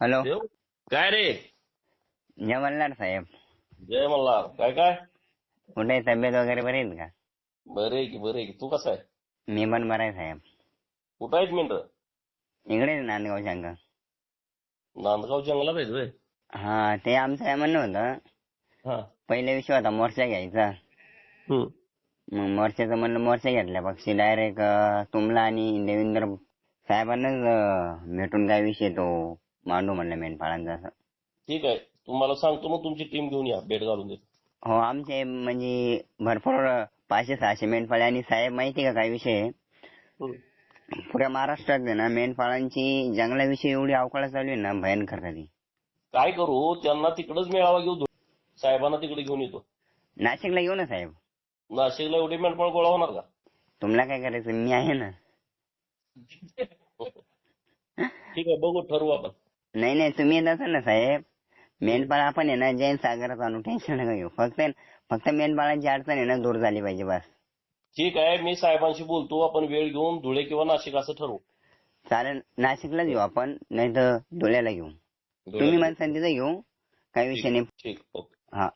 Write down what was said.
Hello. देव काय रे. जय मल्हार साहेब. जय मल्हार. काय काय कुठे तब्येत वगैरे बरी आहेत का? बरे की बरे की. तू कसा आहे? मी पण बरा आहे साहेब. कुठं आहेस मिनिट? इकडे नांदगाव शंक. नांदगाव जंगलात आहेस होय? हा ते आमचं काय म्हणणं होतं, हा. पहिले विषय होता मोर्चा घ्यायचा. हम्म. मग मोर्चाचं म्हणलं मोर्चा घेतल्या पक्षी डायरेक्ट तुमला आणि देवेंद्र साहेबांनाच भेटून काय विषय तो मांडू म्हणलं मेंढपाळांचा असं. ठीक आहे, तुम्हाला सांगतो मग तुमची टीम घेऊन या, भेट घालून देतो. हो आमचे म्हणजे भरपूर 500-600 मेंढपाळे आणि साहेब माहिती का काय विषय आहे? हम्म. पुऱ्या महाराष्ट्रात आहे ना मेंढपाळांची जंगलाविषयी एवढी अवकाळ चालू आहे ना भयंकर झाली. काय करू, त्यांना तिकडच मेळावा घेऊ, साहेबांना तिकडे घेऊन येतो. नाशिकला येऊ ना साहेब. नाशिकला एवढी मेंढपाळ गोळा होणार का? तुम्हाला काय करायचं, मी आहे ना. ठीक आहे, बघू, ठरवू आपण. नाही नाही तुम्ही येत असाल ना साहेब. मेंढपाळ आपण आहे ना जैन सागरात आणू, टेन्शन नका घेऊ. फक्त मेंढपाळांची अडचण आहे ना दूर झाली पाहिजे बस. ठीक आहे, मी साहेबांशी बोलतो, आपण वेळ घेऊन धुळे किंवा नाशिक असं ठरवू. चालेल, नाशिकलाच घेऊ आपण, नाही तर धुळ्याला घेऊ. तुम्ही धुळ्याला. माणसांनी तिथं घेऊ, काही विषय ठीक नाही. ठीक, ओके. हा.